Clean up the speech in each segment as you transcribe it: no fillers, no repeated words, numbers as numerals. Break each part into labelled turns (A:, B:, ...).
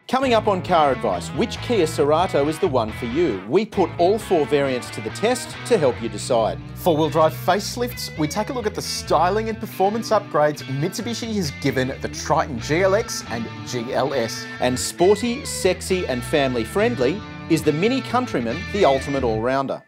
A: Coming up on Car Advice, which Kia Cerato is the one for you? We put all 4 variants to the test to help you decide.
B: Four-wheel drive facelifts, we take a look at the styling and performance upgrades Mitsubishi has given the Triton GLX and GLS.
A: And sporty, sexy and family friendly, is the MINI Countryman the ultimate all-rounder?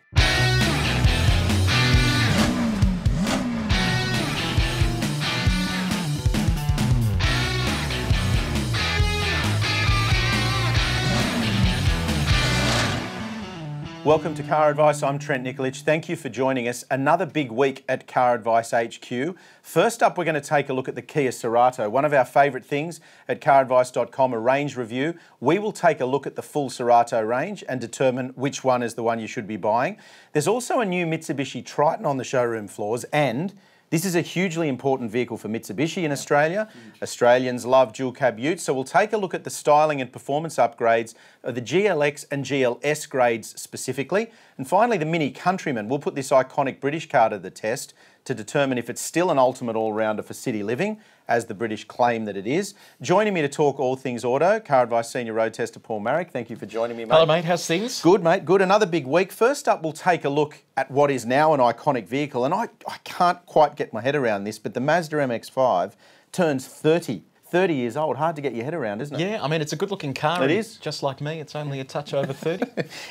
A: Welcome to Car Advice. I'm Trent Nikolic. Thank you for joining us. Another big week at Car Advice HQ. First up, we're going to take a look at the Kia Cerato, one of our favourite things at CarAdvice.com, a range review. We will take a look at the full Cerato range and determine which one is the one you should be buying. There's also a new Mitsubishi Triton on the showroom floors, and this is a hugely important vehicle for Mitsubishi in Australia. Australians love dual cab utes, so we'll take a look at the styling and performance upgrades of the GLX and GLS grades specifically. And finally, the MINI Countryman. We'll put this iconic British car to the test to determine if it's still an ultimate all-rounder for city living, as the British claim that it is. Joining me to talk all things auto, Car Advice Senior Road Tester Paul Maric. Thank you for joining me, mate.
B: Hello, mate. How's things?
A: Good, mate. Good. Another big week. First up, we'll take a look at what is now an iconic vehicle, and I can't quite get my head around this, but the Mazda MX-5 turns 30 years old. Hard to get your head around, isn't it?
B: Yeah, I mean, it's a good-looking car.
A: It is.
B: Just like me, it's only a touch over 30.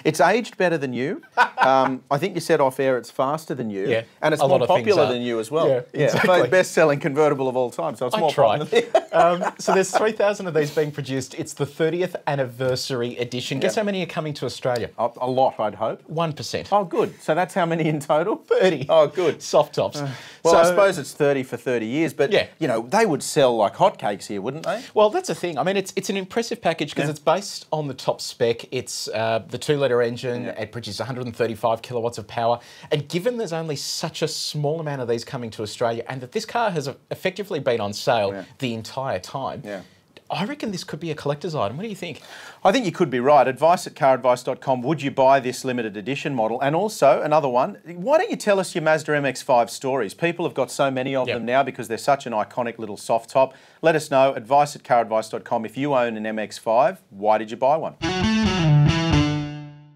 A: It's aged better than you. I think you said off air it's faster than you.
B: Yeah,
A: and it's more popular than you as well.
B: Yeah, exactly.
A: Best-selling convertible of all time, so it's more popular than you.
B: So there's 3,000 of these being produced. It's the 30th anniversary edition. Guess how many are coming to Australia?
A: A lot, I'd hope.
B: 1%.
A: Oh, good. So that's how many in total?
B: 30.
A: Oh, good.
B: Soft tops.
A: Well, I suppose it's 30 for 30 years, but, you know, they would sell like hotcakes here, wouldn't they?
B: Well, that's the thing. I mean, it's an impressive package because it's based on the top spec. It's the 2-litre engine. It produces 135 kilowatts of power. And given there's only such a small amount of these coming to Australia and that this car has effectively been on sale the entire time, I reckon this could be a collector's item. What do you think?
A: I think you could be right. Advice at caradvice.com. Would you buy this limited edition model? And also, another one, why don't you tell us your Mazda MX-5 stories? People have got so many of them now because they're such an iconic little soft top. Let us know. Advice at caradvice.com. If you own an MX-5, why did you buy one?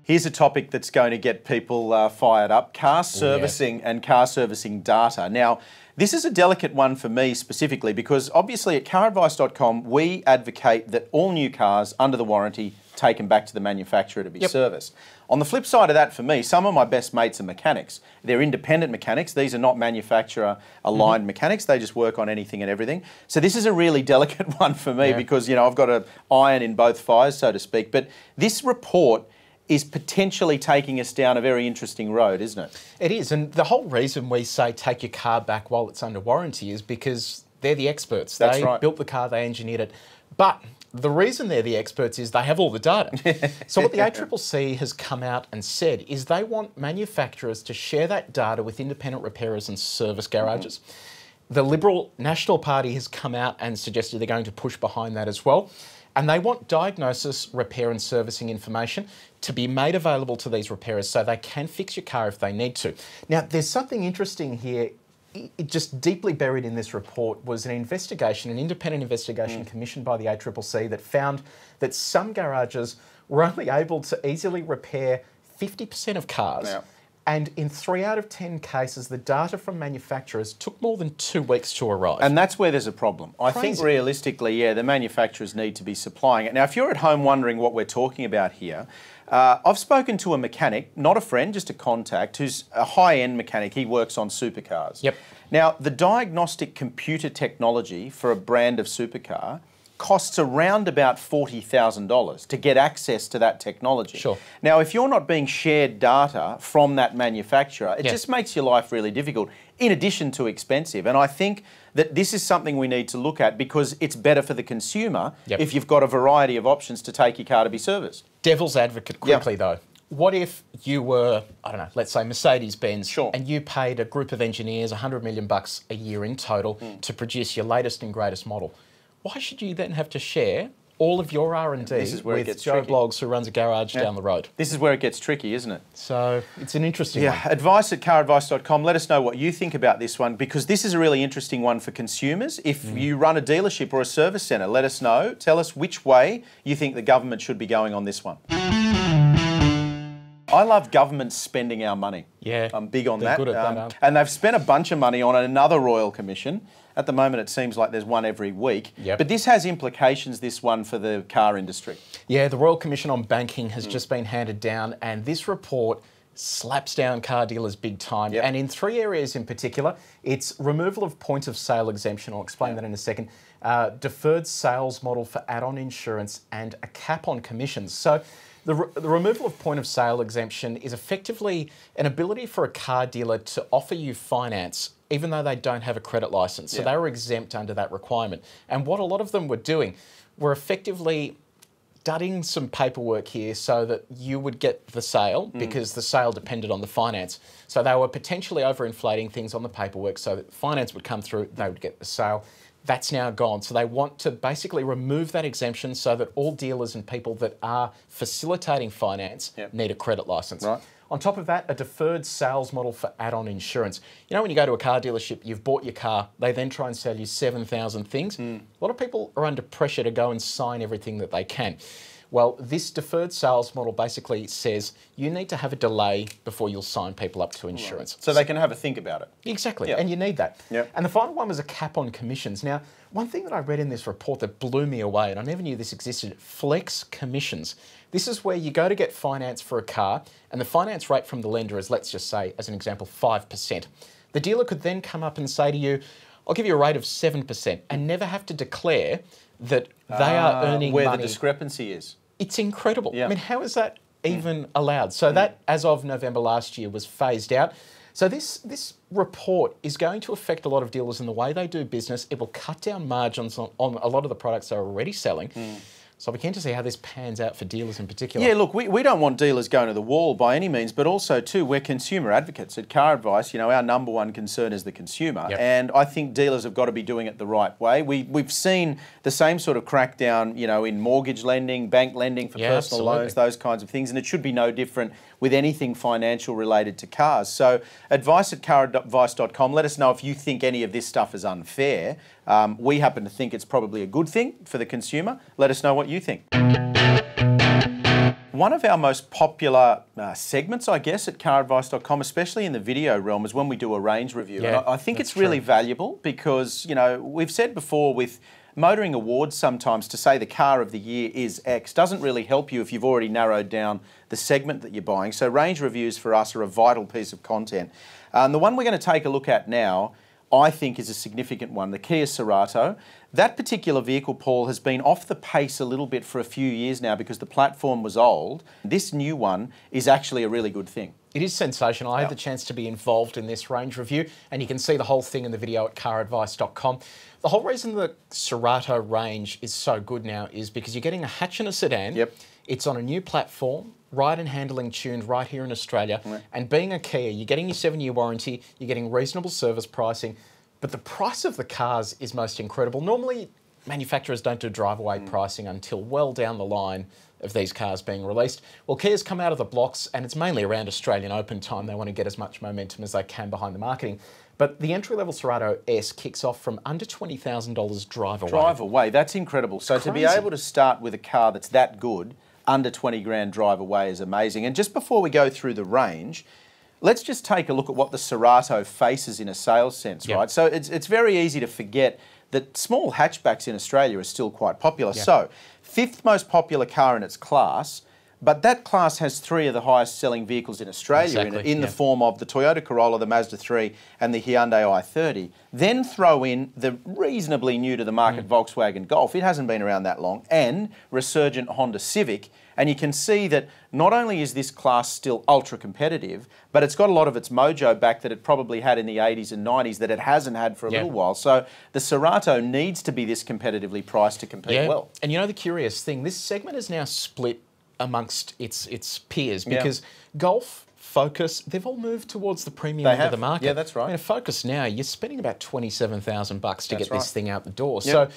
A: Here's a topic that's going to get people fired up. Car servicing and car servicing data. Now, this is a delicate one for me specifically because obviously at caradvice.com we advocate that all new cars under the warranty taken back to the manufacturer to be serviced. On the flip side of that for me, some of my best mates are mechanics. They're independent mechanics. These are not manufacturer aligned mechanics. They just work on anything and everything. So this is a really delicate one for me because, you know, I've got an iron in both fires, so to speak. But this report is potentially taking us down a very interesting road, isn't it?
B: It is, and the whole reason we say take your car back while it's under warranty is because they're the experts. They built the car, they engineered it. But the reason they're the experts is they have all the data. So what the ACCC has come out and said is they want manufacturers to share that data with independent repairers and service garages. The Liberal National Party has come out and suggested they're going to push behind that as well. And they want diagnosis, repair and servicing information to be made available to these repairers so they can fix your car if they need to. Now, there's something interesting here. Just deeply buried in this report was an investigation, an independent investigation commissioned by the ACCC that found that some garages were only able to easily repair 50% of cars. And in 3 out of 10 cases, the data from manufacturers took more than 2 weeks to arrive.
A: And that's where there's a problem. I think realistically, the manufacturers need to be supplying it. Now, if you're at home wondering what we're talking about here, I've spoken to a mechanic, not a friend, just a contact, who's a high-end mechanic. He works on supercars. Now, the diagnostic computer technology for a brand of supercar costs around about $40,000 to get access to that technology. Now, if you're not being shared data from that manufacturer, it just makes your life really difficult, in addition to expensive. And I think that this is something we need to look at because it's better for the consumer if you've got a variety of options to take your car to be serviced.
B: Devil's advocate quickly though. What if you were, I don't know, let's say Mercedes-Benz, and you paid a group of engineers $100 million a year in total to produce your latest and greatest model? Why should you then have to share all of your R&D with Joe Bloggs, who runs a garage down the road.
A: This is where it gets tricky, isn't it?
B: So it's an interesting one.
A: Advice at CarAdvice.com. Let us know what you think about this one, because this is a really interesting one for consumers. If you run a dealership or a service centre, let us know. Tell us which way you think the government should be going on this one. I love government spending our money.
B: Yeah,
A: I'm big on that.
B: Good at that.
A: And they've spent a bunch of money on another Royal Commission. At the moment, it seems like there's one every week.
B: Yep.
A: But this has implications, this one, for the car industry.
B: Yeah, the Royal Commission on Banking has just been handed down, and this report slaps down car dealers big time.
A: Yep.
B: And in 3 areas in particular. It's removal of point of sale exemption, I'll explain that in a second, deferred sales model for add-on insurance, and a cap on commissions. So the removal of point of sale exemption is effectively an ability for a car dealer to offer you finance even though they don't have a credit license. So they were exempt under that requirement. And what a lot of them were doing were effectively dudding some paperwork here so that you would get the sale because the sale depended on the finance. So they were potentially overinflating things on the paperwork so that finance would come through, they would get the sale. That's now gone. So they want to basically remove that exemption so that all dealers and people that are facilitating finance need a credit license.
A: Right.
B: On top of that, a deferred sales model for add-on insurance. You know, when you go to a car dealership, you've bought your car, they then try and sell you 7,000 things. A lot of people are under pressure to go and sign everything that they can. Well, this deferred sales model basically says you need to have a delay before you'll sign people up to insurance.
A: So they can have a think about it.
B: Exactly, and you need that.
A: Yep.
B: And the final one was a cap on commissions. Now, one thing that I read in this report that blew me away, and I never knew this existed, flex commissions. This is where you go to get finance for a car, and the finance rate from the lender is, let's just say, as an example, 5%. The dealer could then come up and say to you, I'll give you a rate of 7%, and never have to declare that they are earning
A: where
B: money.
A: the discrepancy is.
B: It's incredible.
A: Yeah.
B: I mean, how is that even allowed? So that, as of November last year, was phased out. So this report is going to affect a lot of dealers in the way they do business. It will cut down margins on a lot of the products they're already selling. So we can to see how this pans out for dealers in particular.
A: Yeah, look, we don't want dealers going to the wall by any means, but also too, we're consumer advocates at Car Advice. You know, our number one concern is the consumer, and I think dealers have got to be doing it the right way. We've seen the same sort of crackdown, you know, in mortgage lending, bank lending for personal loans, those kinds of things, and it should be no different with anything financial related to cars. So advice at CarAdvice.com. Let us know if you think any of this stuff is unfair. We happen to think it's probably a good thing for the consumer. Let us know what you think. One of our most popular segments, I guess, at CarAdvice.com, especially in the video realm, is when we do a range review. And I think it's really valuable because, you know, we've said before with motoring awards sometimes to say the car of the year is X doesn't really help you if you've already narrowed down the segment that you're buying. So range reviews for us are a vital piece of content. And the one we're going to take a look at now, I think, is a significant one, the Kia Cerato. That particular vehicle, Paul, has been off the pace a little bit for a few years now because the platform was old. This new one is actually a really good thing.
B: It is sensational. I had the chance to be involved in this range review, and you can see the whole thing in the video at caradvice.com. The whole reason the Cerato range is so good now is because you're getting a hatch and a sedan. It's on a new platform, ride and handling tuned right here in Australia. And being a Kia, you're getting your 7-year warranty, you're getting reasonable service pricing, but the price of the cars is most incredible. Normally, manufacturers don't do drive-away pricing until well down the line of these cars being released. Well, Kia's come out of the blocks, and it's mainly around Australian Open time. They want to get as much momentum as they can behind the marketing. But the entry-level Cerato S kicks off from under $20,000 drive away.
A: Drive away, that's incredible. So to be able to start with a car that's that good, under 20 grand drive away, is amazing. And just before we go through the range, let's just take a look at what the Cerato faces in a sales sense, right? So it's very easy to forget that small hatchbacks in Australia are still quite popular. So, 5th most popular car in its class, but that class has 3 of the highest selling vehicles in Australia in the form of the Toyota Corolla, the Mazda 3 and the Hyundai i30. Then throw in the reasonably new to the market Volkswagen Golf, it hasn't been around that long, and resurgent Honda Civic. And you can see that not only is this class still ultra competitive, but it's got a lot of its mojo back that it probably had in the 80s and 90s that it hasn't had for a little while. So the Cerato needs to be this competitively priced to compete well.
B: And you know the curious thing, this segment is now split amongst its peers because Golf, Focus, they've all moved towards the premium end of the market.
A: Yeah, that's right.
B: I mean, Focus now, you're spending about $27,000 to get this thing out the door.
A: So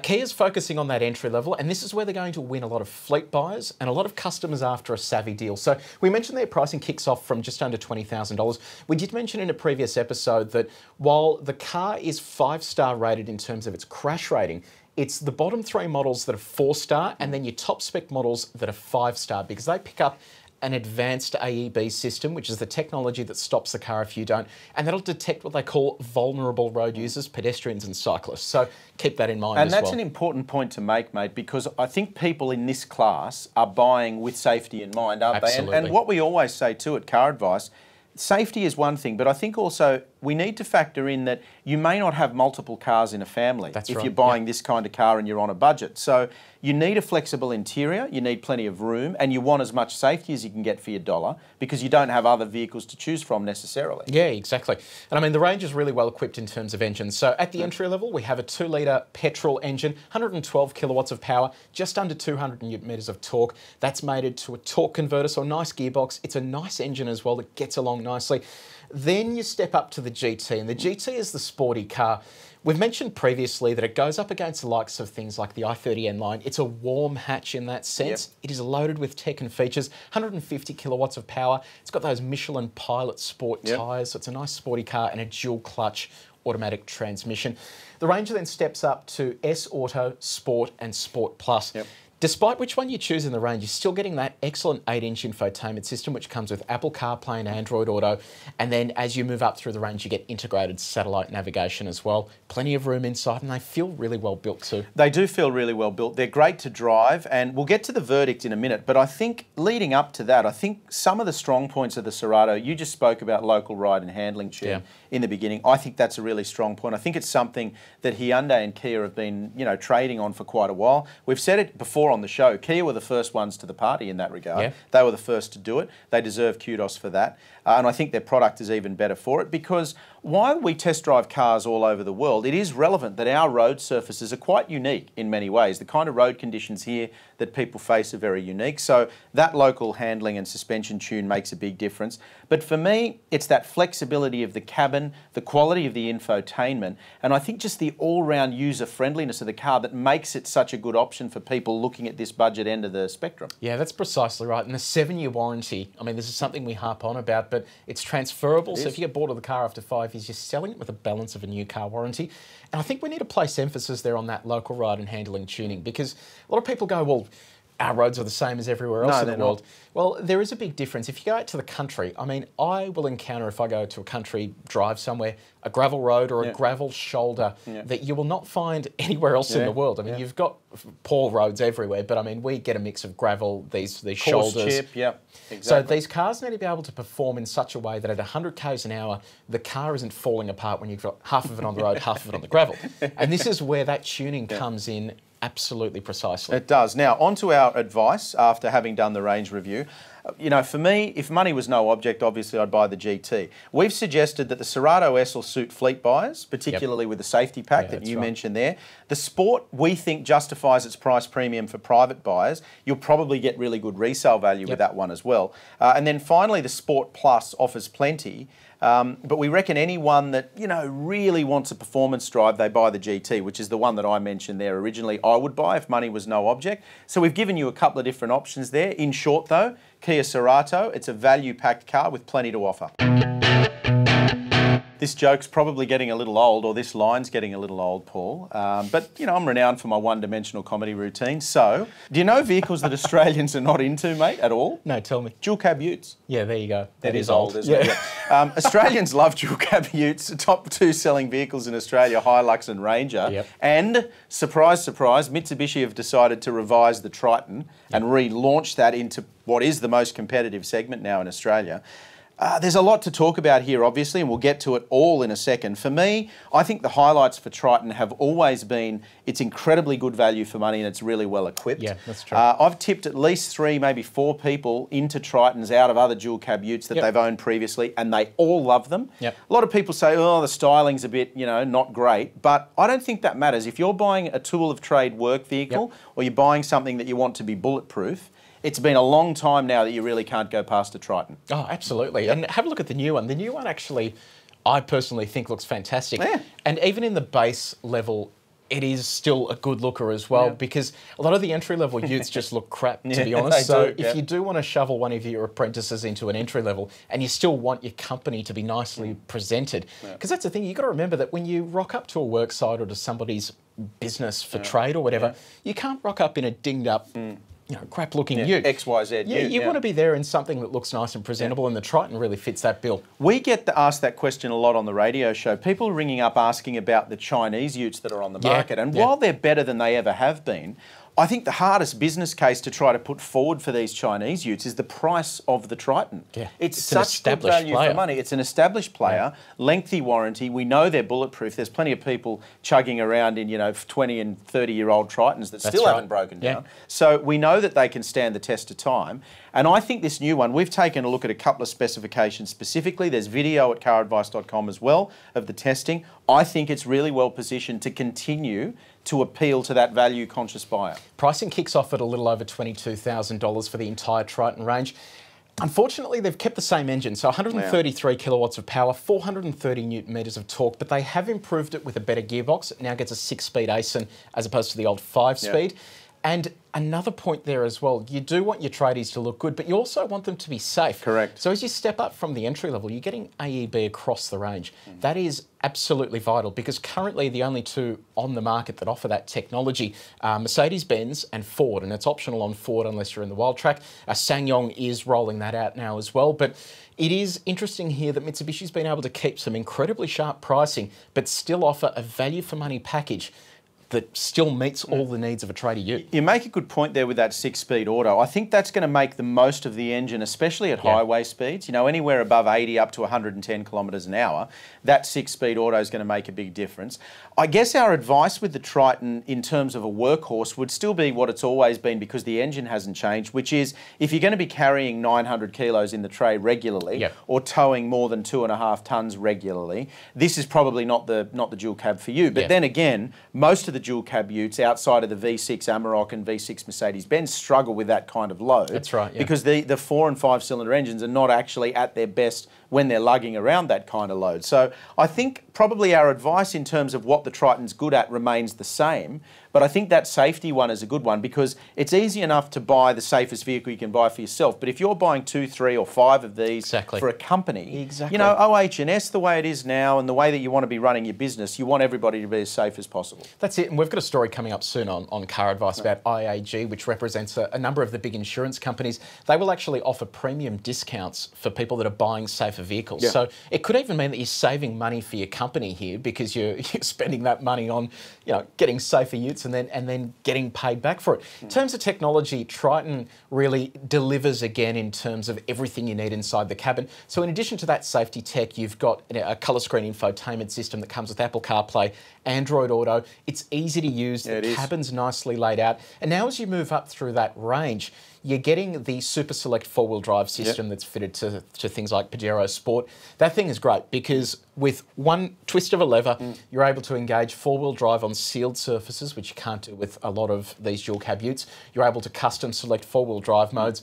B: Kia's focusing on that entry level, and this is where they're going to win a lot of fleet buyers and a lot of customers after a savvy deal. So we mentioned their pricing kicks off from just under $20,000. We did mention in a previous episode that while the car is 5-star rated in terms of its crash rating, it's the bottom 3 models that are 4-star and then your top spec models that are 5-star, because they pick up an advanced AEB system, which is the technology that stops the car if you don't, and that'll detect what they call vulnerable road users, pedestrians and cyclists. So keep that in mind as well.
A: And that's an important point to make, mate, because I think people in this class are buying with safety in mind, aren't
B: Absolutely.
A: they? And what we always say too at CarAdvice, safety is one thing, but I think also we need to factor in that you may not have multiple cars in a family if you're buying this kind of car and you're on a budget. So you need a flexible interior, you need plenty of room, and you want as much safety as you can get for your dollar because you don't have other vehicles to choose from necessarily.
B: Yeah, exactly. And I mean, the range is really well equipped in terms of engines. So at the entry level, we have a 2-litre petrol engine, 112 kilowatts of power, just under 200 newton metres of torque. That's mated to a torque converter, so a nice gearbox. It's a nice engine as well that gets along nicely. Then you step up to the GT, and the GT is the sporty car. We've mentioned previously that it goes up against the likes of things like the i30N line. It's a warm hatch in that sense. It is loaded with tech and features, 150 kilowatts of power. It's got those Michelin Pilot Sport tyres, so it's a nice sporty car, and a dual clutch automatic transmission. The range then steps up to S Auto, Sport and Sport Plus. Despite which one you choose in the range, you're still getting that excellent 8-inch infotainment system, which comes with Apple CarPlay and Android Auto. And then as you move up through the range, you get integrated satellite navigation as well. Plenty of room inside, and they feel really well built too.
A: They do feel really well built. They're great to drive, and we'll get to the verdict in a minute. But I think leading up to that, I think some of the strong points of the Cerato, you just spoke about local ride and handling tune in the beginning. I think that's a really strong point. I think it's something that Hyundai and Kia have been, trading on for quite a while. We've said it before on the show. Kia were the first ones to the party in that regard. They were the first to do it. They deserve kudos for that. And I think their product is even better for it, because while we test drive cars all over the world, it is relevant that our road surfaces are quite unique in many ways. The kind of road conditions here that people face are very unique. So that local handling and suspension tune makes a big difference. But for me, it's that flexibility of the cabin, the quality of the infotainment, and I think just the all-round user friendliness of the car that makes it such a good option for people looking at this budget end of the spectrum.
B: Yeah, that's precisely right. And the 7-year warranty, I mean, this is something we harp on about, but it's transferable. So if you get bored of the car after 5 years, you're selling it with a balance of a new car warranty. And I think we need to place emphasis there on that local ride and handling tuning, because a lot of people go, well, our roads are the same as everywhere else in the world. Well, there is a big difference. If you go out to the country, I mean, I will encounter, if I go to a country drive somewhere, a gravel road or a gravel shoulder that you will not find anywhere else in the world. I mean, you've got poor roads everywhere, but I mean, we get a mix of gravel, these shoulders.
A: Chip, exactly.
B: So these cars need to be able to perform in such a way that at 100 k's an hour, the car isn't falling apart when you've got half of it on the road, half of it on the gravel. And this is where that tuning comes in absolutely precisely.
A: It does. Now, on to our advice after having done the range review. For me, if money was no object, obviously I'd buy the GT. We've suggested that the Cerato S will suit fleet buyers, particularly with the safety pack that you mentioned there. The Sport, we think, justifies its price premium for private buyers. You'll probably get really good resale value with that one as well. And then finally, the Sport Plus offers plenty. But we reckon anyone that, really wants a performance drive, they buy the GT, which is the one that I mentioned there originally. I would buy if money was no object. So we've given you a couple of different options there. In short, though, Kia Cerato, it's a value-packed car with plenty to offer. This joke's probably getting a little old, or this line's getting a little old, Paul. But, I'm renowned for my one-dimensional comedy routine. So, do you know vehicles that Australians are not into, mate, at all?
B: No, tell me.
A: Dual cab utes.
B: Yeah, there you go.
A: That is old, isn't it? Yeah. Australians love dual cab utes. The top 2 selling vehicles in Australia, Hilux and Ranger. And, surprise, surprise, Mitsubishi have decided to revise the Triton and relaunch that into what is the most competitive segment now in Australia. There's a lot to talk about here, obviously, and we'll get to it all in a second. For me, I think the highlights for Triton have always been it's incredibly good value for money and it's really well equipped.
B: Yeah, that's true.
A: I've tipped at least 3, maybe 4 people into Tritons out of other dual cab utes that they've owned previously, and they all love them. A lot of people say, oh, the styling's a bit, not great, but I don't think that matters. If you're buying a tool of trade work vehicle or you're buying something that you want to be bulletproof, it's been a long time now that you really can't go past a Triton.
B: Oh, absolutely. And have a look at the new one. The new one actually, I personally think looks fantastic. And even in the base level it is still a good looker as well, because a lot of the entry-level utes just look crap, to be honest. So if you do want to shovel one of your apprentices into an entry-level and you still want your company to be nicely presented, because that's the thing, you've got to remember that when you rock up to a work site or to somebody's business for trade or whatever, you can't rock up in a dinged-up crap-looking ute.
A: XYZ ute.
B: You want to be there in something that looks nice and presentable, and the Triton really fits that bill.
A: We get asked that question a lot on the radio show. People are ringing up asking about the Chinese utes that are on the market, and while they're better than they ever have been, I think the hardest business case to try to put forward for these Chinese utes is the price of the Triton. It's such good value for money. It's an established player, lengthy warranty. We know they're bulletproof. There's plenty of people chugging around in 20 and 30-year-old Tritons that still haven't broken down. So we know that they can stand the test of time. And I think this new one, we've taken a look at a couple of specifications specifically. There's video at caradvice.com as well of the testing. I think it's really well positioned to continue to appeal to that value-conscious buyer.
B: Pricing kicks off at a little over $22,000 for the entire Triton range. Unfortunately, they've kept the same engine, so 133 kilowatts of power, 430 newton meters of torque, but they have improved it with a better gearbox. It now gets a 6-speed ASIN as opposed to the old 5-speed. And another point there as well, you do want your tradies to look good, but you also want them to be safe.
A: Correct.
B: So as you step up from the entry level, you're getting AEB across the range. That is absolutely vital, because currently the only two on the market that offer that technology are Mercedes-Benz and Ford, and it's optional on Ford unless you're in the wild track. SsangYong is rolling that out now as well, but it is interesting here that Mitsubishi's been able to keep some incredibly sharp pricing, but still offer a value for money package that still meets all the needs of a tradie ute.
A: You make a good point there with that 6-speed auto. I think that's going to make the most of the engine, especially at highway speeds. Anywhere above 80 up to 110 kilometres an hour, that 6-speed auto is going to make a big difference. I guess our advice with the Triton in terms of a workhorse would still be what it's always been, because the engine hasn't changed, which is if you're going to be carrying 900 kilos in the tray regularly or towing more than 2.5 tonnes regularly, this is probably not the dual cab for you. But then again, most of the dual cab utes outside of the V6 Amarok and V6 Mercedes-Benz struggle with that kind of load.
B: That's right,
A: because the 4 and 5 cylinder engines are not actually at their best when they're lugging around that kind of load. So I think probably our advice in terms of what the Triton's good at remains the same, but I think that safety one is a good one, because it's easy enough to buy the safest vehicle you can buy for yourself, but if you're buying 2, 3 or 5 of these for a company, OH&S the way it is now and the way that you want to be running your business, you want everybody to be as safe as possible.
B: That's it, and we've got a story coming up soon on CarAdvice about IAG, which represents a number of the big insurance companies. They will actually offer premium discounts for people that are buying safer vehicles. So it could even mean that you're saving money for your company here, because you're spending that money on getting safer utes and then getting paid back for it. In terms of technology, Triton really delivers again in terms of everything you need inside the cabin. So in addition to that safety tech, you've got a colour screen infotainment system that comes with Apple CarPlay, Android Auto. It's easy to use, the cabin's nicely laid out. And now as you move up through that range, you're getting the Super Select 4-wheel drive system that's fitted to things like Pajero Sport. That thing is great, because with one twist of a lever, you're able to engage 4-wheel drive on sealed surfaces, which you can't do with a lot of these dual cab utes. You're able to custom select 4-wheel drive modes.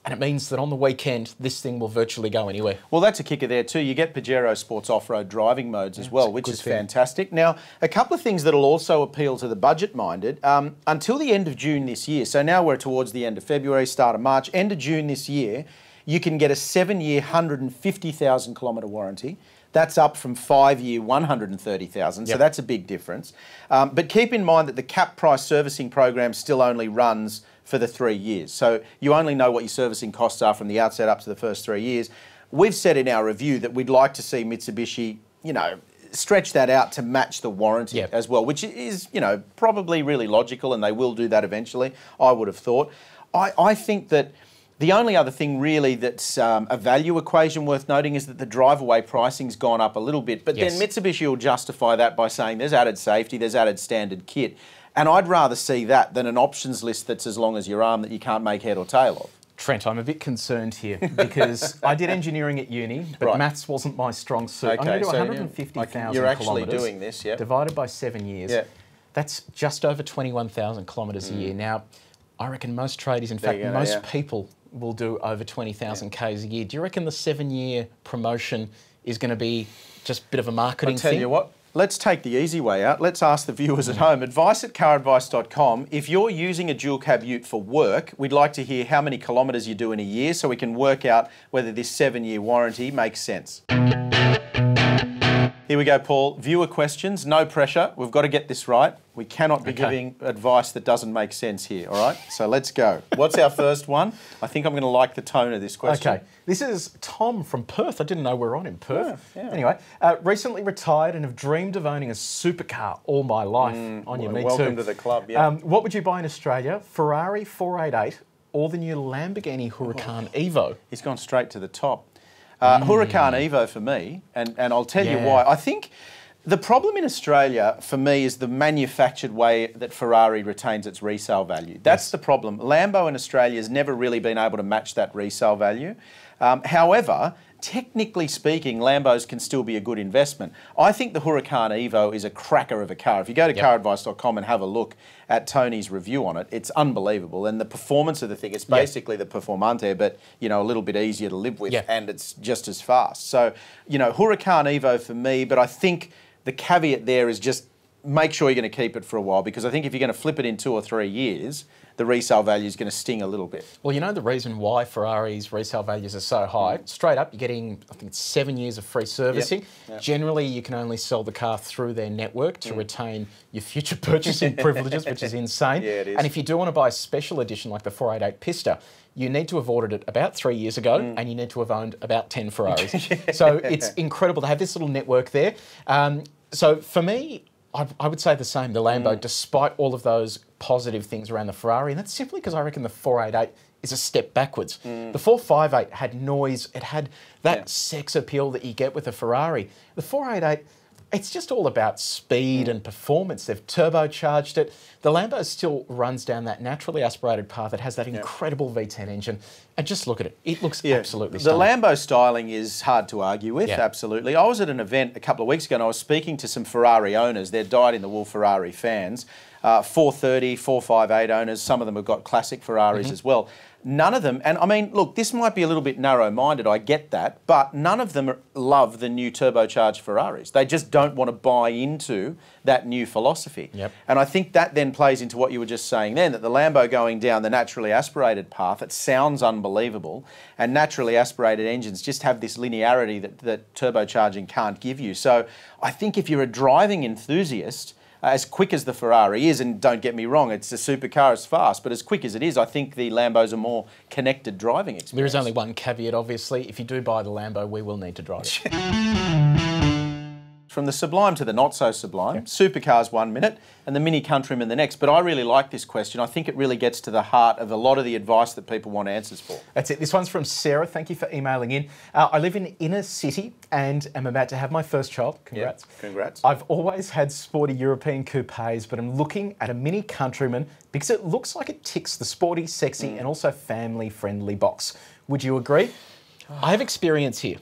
B: And it means that on the weekend, this thing will virtually go anywhere.
A: Well, that's a kicker there too. You get Pajero Sports off-road driving modes as well, which is fantastic. Now, a couple of things that will also appeal to the budget-minded. Until the end of June this year, so now we're towards the end of February, start of March, end of June this year, you can get a 7-year, 150,000 kilometre warranty. That's up from 5-year, 130,000, so that's a big difference. But keep in mind that the cap price servicing program still only runs for the 3 years. So you only know what your servicing costs are from the outset up to the first 3 years. We've said in our review that we'd like to see Mitsubishi, stretch that out to match the warranty as well, which is, probably really logical, and they will do that eventually, I would have thought. I think that the only other thing really that's a value equation worth noting is that the drive-away pricing's gone up a little bit, but then Mitsubishi will justify that by saying there's added safety, there's added standard kit. And I'd rather see that than an options list that's as long as your arm that you can't make head or tail of.
B: Trent, I'm a bit concerned here, because I did engineering at uni, but maths wasn't my strong suit. I'm going to do 150,000
A: You're actually doing this,
B: divided by 7 years. That's just over 21,000 kilometres a year. Now, I reckon most tradies, in fact, most people will do over 20,000 Ks a year. Do you reckon the 7-year promotion is going to be just a bit of a marketing thing?
A: I'll tell you what. let's take the easy way out. Let's ask the viewers at home. Advice at CarAdvice.com. If you're using a dual cab ute for work, we'd like to hear how many kilometres you do in a year so we can work out whether this 7-year warranty makes sense. Here we go, Paul. Viewer questions, no pressure. We've got to get this right. We cannot be giving advice that doesn't make sense here, all right? So let's go. What's our first one? I think I'm going to like the tone of this question.
B: Okay. This is Tom from Perth. I didn't know we were on in Perth.
A: Yeah.
B: Anyway, recently retired and have dreamed of owning a supercar all my life. On you, me too.
A: Welcome to the club, yeah.
B: What would you buy in Australia? Ferrari 488 or the new Lamborghini Huracan Evo?
A: He's gone straight to the top. Huracan Evo for me, and I'll tell you why. I think the problem in Australia for me is the manufactured way that Ferrari retains its resale value. That's the problem. Lambo in Australia has never really been able to match that resale value. However, technically speaking, Lambos can still be a good investment. I think the Huracan Evo is a cracker of a car. If you go to caradvice.com and have a look at Tony's review on it, it's unbelievable. And the performance of the thing, it's basically the Performante, but, you know, a little bit easier to live with, and it's just as fast. So, you know, Huracan Evo for me, but I think the caveat there is just make sure you're going to keep it for a while, because I think if you're going to flip it in 2 or 3 years, the resale value is going to sting a little bit.
B: Well, you know the reason why Ferrari's resale values are so high? Straight up, you're getting, I think it's 7 years of free servicing. Generally, you can only sell the car through their network to retain your future purchasing privileges, which is insane.
A: Yeah, it is.
B: And if you do want to buy a special edition like the 488 Pista, you need to have ordered it about 3 years ago and you need to have owned about 10 Ferraris. So it's incredible to have this little network there. So for me, I would say the same, the Lambo, despite all of those positive things around the Ferrari, and that's simply because I reckon the 488 is a step backwards. The 458 had noise, it had that sex appeal that you get with a Ferrari. The 488, it's just all about speed and performance. They've turbocharged it. The Lambo still runs down that naturally aspirated path. It has that incredible V10 engine. And just look at it. It looks absolutely stunning. The
A: Lambo styling is hard to argue with, absolutely. I was at an event a couple of weeks ago and I was speaking to some Ferrari owners. They're dyed-in-the-wool Ferrari fans. 430, 458 owners. Some of them have got classic Ferraris as well. None of them, and I mean, look, this might be a little bit narrow-minded, I get that, but none of them love the new turbocharged Ferraris. They just don't want to buy into that new philosophy. And I think that then plays into what you were just saying then, that the Lambo going down the naturally aspirated path, it sounds unbelievable, and naturally aspirated engines just have this linearity that turbocharging can't give you. So I think if you're a driving enthusiast, as quick as the Ferrari is, and don't get me wrong, it's a supercar, it's fast, but as quick as it is, I think the Lambos are more connected driving experience.
B: There is only one caveat, obviously. If you do buy the Lambo, we will need to drive it.
A: From the sublime to the not so sublime, supercars 1 minute and the MINI Countryman the next. But I really like this question. I think it really gets to the heart of a lot of the advice that people want answers for.
B: That's it. This one's from Sarah. Thank you for emailing in. I live in inner city and am about to have my first child. Congrats.
A: Congrats.
B: I've always had sporty European coupes, but I'm looking at a MINI Countryman because it looks like it ticks the sporty, sexy and also family-friendly box. Would you agree? I have experience here.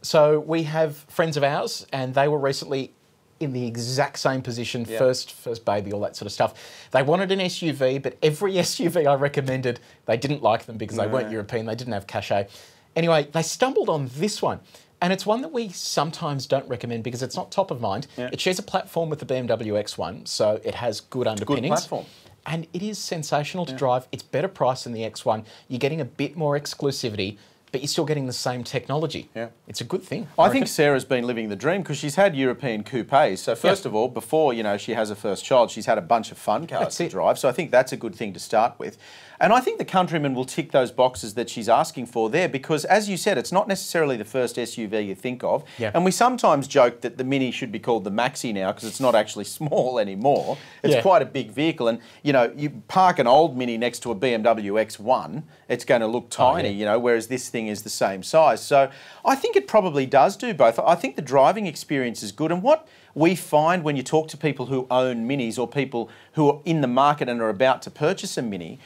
B: So we have friends of ours and they were recently in the exact same position, first baby, all that sort of stuff. They wanted an SUV, but every SUV I recommended, they didn't like them because they weren't European, they didn't have cachet. Anyway, they stumbled on this one. And it's one that we sometimes don't recommend because it's not top of mind. It shares a platform with the BMW X1, so it has good underpinnings.
A: Good platform.
B: And it is sensational to drive. It's better priced than the X1. You're getting a bit more exclusivity, but you're still getting the same technology. It's a good thing.
A: I think Sarah's been living the dream because she's had European coupes. So first of all, before she has her first child, she's had a bunch of fun cars to drive. So I think that's a good thing to start with. And I think the Countryman will tick those boxes that she's asking for there because, as you said, it's not necessarily the first SUV you think of. And we sometimes joke that the Mini should be called the Maxi now because it's not actually small anymore. It's quite a big vehicle. And, you park an old Mini next to a BMW X1, it's going to look tiny, whereas this thing is the same size. So I think it probably does do both. I think the driving experience is good. And what we find when you talk to people who own Minis or people who are in the market and are about to purchase a Mini,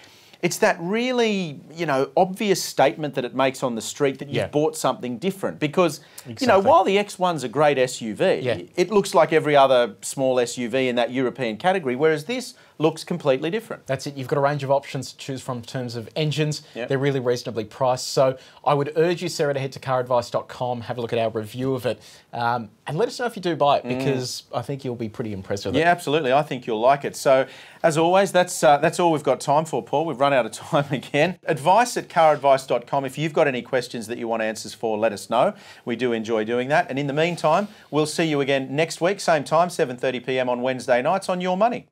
A: it's that really, obvious statement that it makes on the street that you've bought something different. Because, while the X1's a great SUV, it looks like every other small SUV in that European category, whereas this looks completely different.
B: That's it. You've got a range of options to choose from in terms of engines. They're really reasonably priced. So I would urge you, Sarah, to head to caradvice.com, have a look at our review of it, and And let us know if you do buy it, because I think you'll be pretty impressed with it.
A: Yeah, absolutely. I think you'll like it. So, as always, that's all we've got time for, Paul. We've run out of time again. Advice@caradvice.com. If you've got any questions that you want answers for, let us know. We do enjoy doing that. And in the meantime, we'll see you again next week, same time, 7:30 p.m. on Wednesday nights on Your Money.